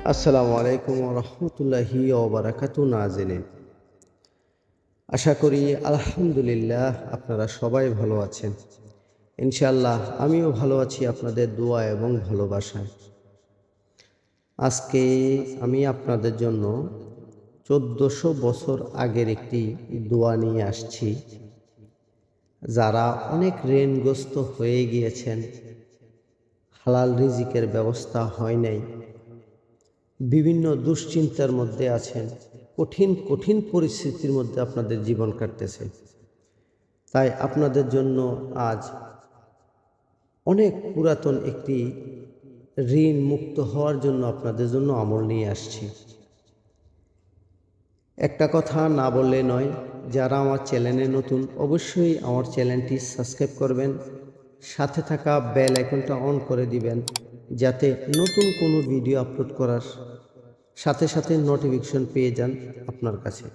আসসালামু আলাইকুম ওয়া রাহমাতুল্লাহি ওয়া বারাকাতুহু নাজিরিন। আশা করি আলহামদুলিল্লাহ আপনারা সবাই ভালো আছেন। ইনশাআল্লাহ আমিও ভালো আছি আপনাদের দোয়া এবং ভালোবাসায়। আজকে আমি আপনাদের জন্য ১৪০০ বছর আগের একটি দোয়া নিয়ে আসছি। যারা অনেক ঋণগ্রস্ত হয়ে গিয়েছেন, হালাল রিজিকের ব্যবস্থা হয় নাই, বিভিন্ন দুশ্চিন্তার মধ্যে আছেন, কঠিন পরিস্থিতির মধ্যে আপনাদের জীবন কাটতেছে। তাই আপনাদের জন্য আজ অনেক পুরাতন একটি ঋণ মুক্ত হওয়ার জন্য আপনাদের জন্য আমল নিয়ে আসছি। একটা কথা না বললে নয়, যারা আমার চ্যানেলে নতুন অবশ্যই আমার চ্যানেলটি সাবস্ক্রাইব করবেন, সাথে থাকা বেল আইকনটা অন করে দিবেন, যাতে নতুন কোনো ভিডিও আপলোড করার সাথে সাথে নোটিফিকেশন পেয়ে যান আপনার কাছে।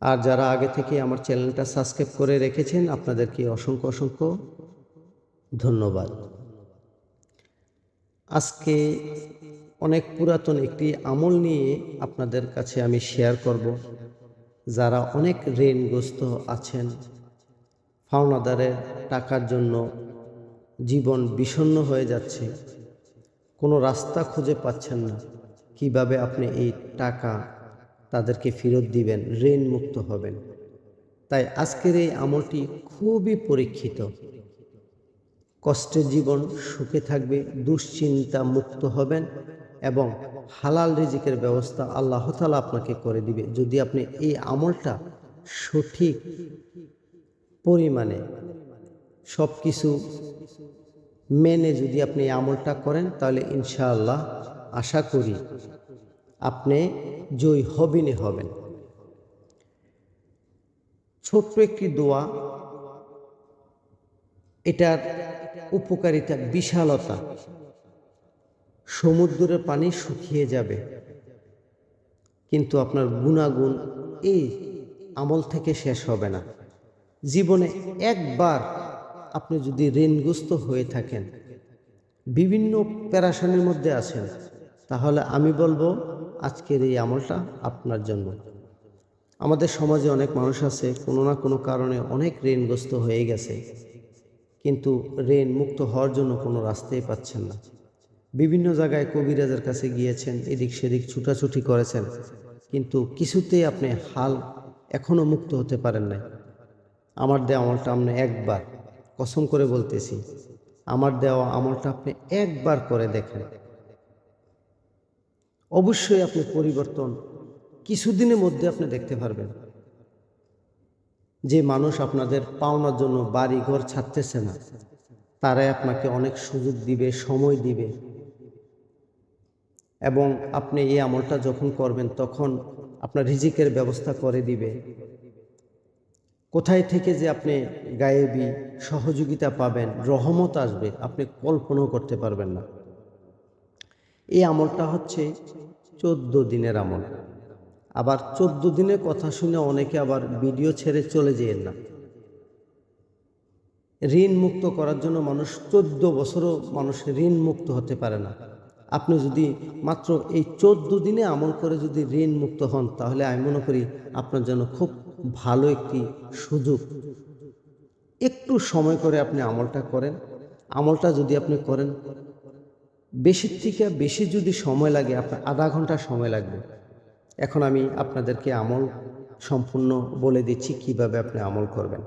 আর যারা আগে থেকে আমার চ্যানেলটা সাবস্ক্রাইব করে রেখেছেন, আপনাদেরকে অসংখ্য ধন্যবাদ। আজকে অনেক পুরাতন একটি আমল নিয়ে আপনাদের কাছে আমি শেয়ার করব। যারা অনেক ঋণগ্রস্ত আছেন, পাওনাদারের টাকার জন্য জীবন বিষণ্ণ হয়ে যাচ্ছে, কোনো রাস্তা খুঁজে পাচ্ছেন না, কিভাবে আপনি এই টাকা তাদেরকে ফেরত দিবেন, ঋণ মুক্ত হবেন। তাই আজকের এই আমলটি খুবই পরীক্ষিত। কষ্টের জীবন সুখে থাকবে, দুশ্চিন্তা মুক্ত হবেন এবং হালাল রিজিকের ব্যবস্থা আল্লাহ তাআলা আপনাকে করে দিবে। যদি আপনি এই আমলটা সঠিক পরিমাণে সব কিছু মেনে যদি আপনি এই আমলটা করেন, তাহলে ইনশাআল্লাহ আশা করি আপনি জয়ী হবেন। ছোট্ট একটি দোয়া, এটার উপকারিতা বিশালতা। সমুদ্রের পানি শুকিয়ে যাবে, কিন্তু আপনার গুণাগুণ এই আমল থেকে শেষ হবে না। জীবনে একবার আপনি যদি ঋণগ্রস্ত হয়ে থাকেন, বিভিন্ন পেরেশানির মধ্যে আছেন, তাহলে আমি বলবো আজকের এই আমলটা আপনার জন্য। আমাদের সমাজে অনেক মানুষ আছে, কোনো না কোনো কারণে অনেক ঋণগ্রস্ত হয়ে গেছে, কিন্তু ঋণ মুক্ত হওয়ার জন্য কোনো রাস্তাই পাচ্ছেন না। বিভিন্ন জায়গায় কবিরাজের কাছে গিয়েছেন, এদিক সেদিক ছুটাছুটি করেছেন, কিন্তু কিছুতেই আপনি হাল এখনও মুক্ত হতে পারেন নাই। আমার দেওয়া আমলটা আপনি একবার, কসম করে বলতেছি, আমার দেওয়া আমলটা আপনি একবার করে দেখেন, অবশ্যই আপনি পরিবর্তন কিছুদিনের মধ্যে আপনি দেখতে পারবেন। যে মানুষ আপনাদের পাওনার জন্য বাড়ি ঘর ছাড়তেছে না, তারাই আপনাকে অনেক সুযোগ দিবে, সময় দিবে, এবং আপনি এই আমলটা যখন করবেন তখন আপনার রিজিকের ব্যবস্থা করে দিবে। কোথায় থেকে যে আপনি গায়েবী সহযোগিতা পাবেন, রহমত আসবে, আপনি কল্পনাও করতে পারবেন না। এই আমলটা হচ্ছে 14 দিনের আমল। আবার 14 দিনের কথা শুনে অনেকে আবার ভিডিও ছেড়ে চলে যেয়েন না। ঋণ মুক্ত করার জন্য মানুষ 14 বছরও মানুষ ঋণ মুক্ত হতে পারে না। আপনি যদি মাত্র এই 14 দিনে আমল করে যদি ঋণ মুক্ত হন, তাহলে আমি মনে করি আপনার জন্য খুব ভালো একটি সুযোগ। একটু সময় করে আপনি আমলটা করেন। আমলটা যদি আপনি করেন, বেশির থেকে বেশি যদি সময় লাগে, আপনার আধা ঘন্টা সময় লাগবে। এখন আমি আপনাদেরকে আমল সম্পূর্ণ বলে দিচ্ছি কিভাবে আপনি আমল করবেন।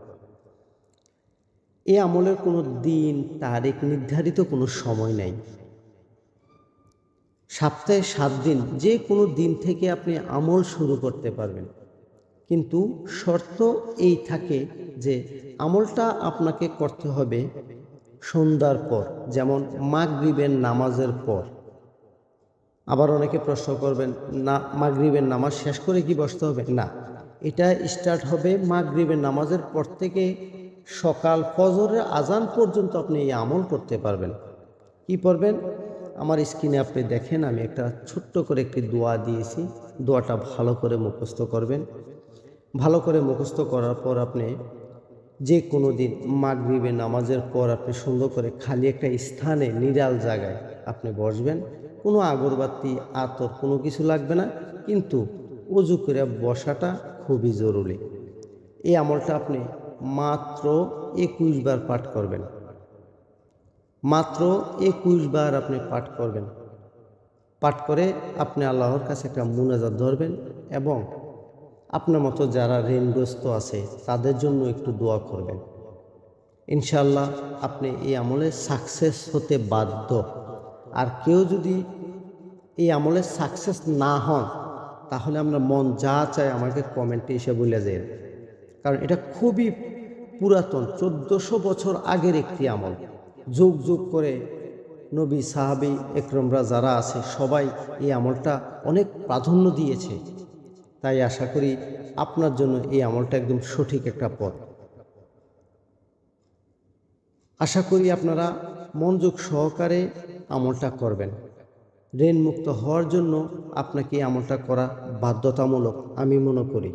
এই আমলের কোনো দিন তারিখ নির্ধারিত কোনো সময় নাই। সপ্তাহে 7 দিন, যে কোনো দিন থেকে আপনি আমল শুরু করতে পারবেন, কিন্তু শর্ত এই থাকে যে আমলটা আপনাকে করতে হবে সন্ধ্যার পর, যেমন মাগরিবের নামাজের পর। আবার অনেকে প্রশ্ন করবেন, না মাগরিবের নামাজ শেষ করে কি বসতে হবে? না, এটা স্টার্ট হবে মাগরিবের নামাজের পর থেকে সকাল ফজরের আজান পর্যন্ত আপনি এই আমল করতে পারবেন। কি পড়বেন? আমার স্ক্রিনে আপনি দেখেন, আমি একটা ছোট্ট করে একটি দোয়া দিয়েছি। দোয়াটা ভালো করে মুখস্থ করবেন। ভালো করে মুখস্থ করার পর আপনি যে কোনো দিন মাগরিবের নামাজের পর আপনি সুন্দর করে খালি একটা স্থানে নিরাল জায়গায় আপনি বসবেন। কোনো আগরবাতি আতর কোনো কিছু লাগবে না, কিন্তু অজু করে বসাটা খুবই জরুরি। এই আমলটা আপনি মাত্র 21 বার পাঠ করবেন, মাত্র 21 বার আপনি পাঠ করবেন। পাঠ করে আপনি আল্লাহর কাছে একটা মুনাজাত ধরবেন এবং আপনার মতো যারা ঋণগ্রস্ত আছে তাদের জন্য একটু দোয়া করবেন। ইনশাআল্লাহ আপনি এই আমলে সাকসেস হতে বাধ্য। আর কেউ যদি এই আমলে সাকসেস না হন, তাহলে আমরা মন যা চায় আমাকে কমেন্টে এসে বলে যায়, কারণ এটা খুবই পুরাতন 1400 বছর আগের একটি আমল। যুগ যুগ করে নবী সাহাবী একরমরা যারা আছে সবাই এই আমলটা অনেক প্রাধান্য দিয়েছে। তাই আশা করি আপনার জন্য এই আমলটা একদম সঠিক একটা পথ। আশা করি আপনারা মনোযোগ সহকারে আমলটা করবেন। ঋণমুক্ত হওয়ার জন্য আপনাকে এই আমলটা করা বাধ্যতামূলক আমি মনে করি।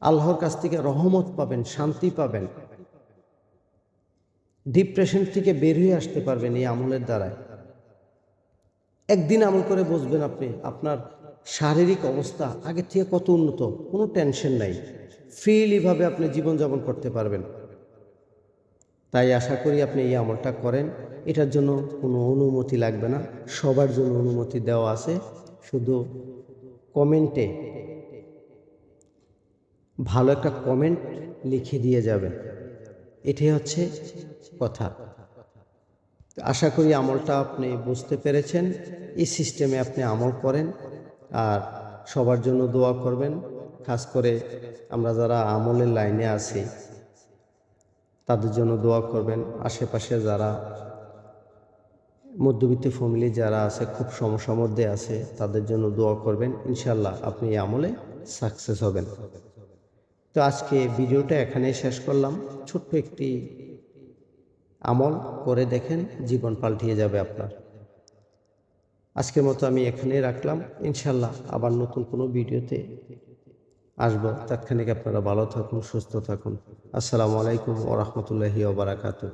আল্লাহর কাছ থেকে রহমত পাবেন, শান্তি পাবেন, ডিপ্রেশন থেকে বের হয়ে আসতে পারবেন এই আমলের দ্বারায়। একদিন আমল করে বসবেন আপনি, আপনার শারীরিক অবস্থা আগের থেকে কত উন্নত, কোনো টেনশন নাই, ফ্রিলিভাবে আপনি জীবনযাপন করতে পারবেন। তাই আশা করি আপনি এই আমলটা করেন। এটার জন্য কোনো অনুমতি লাগবে না, সবার জন্য অনুমতি দেওয়া আছে। শুধু কমেন্টে ভালো একটা কমেন্ট লিখে দিয়ে যাবেন, এটাই হচ্ছে কথা। আশা করি আমলটা আপনি বুঝতে পেরেছেন। এই সিস্টেমে আপনি আমল করেন আর সবার জন্য দোয়া করবেন। খাস করে আমরা যারা আমলের লাইনে আছি তাদের জন্য দোয়া করবেন। আশেপাশে যারা মধ্যবিত্ত ফ্যামিলি যারা আছে, খুব সমস্যার মধ্যে আছে, তাদের জন্য দোয়া করবেন। ইনশাল্লাহ আপনি এই আমলে সাকসেস হবেন। তো আজকে ভিডিওটা এখানেই শেষ করলাম। ছোট্ট একটি আমল করে দেখেন, জীবন পাল্টিয়ে যাবে আপনার। আজকের মতো আমি এখানেই রাখলাম। ইনশাল্লাহ আবার নতুন কোনো ভিডিওতে আসবো। তৎক্ষণিক আপনারা ভালো থাকুন, সুস্থ থাকুন। আসসালামু আলাইকুম ওয়া রাহমাতুল্লাহি ওয়া বারাকাতুহু।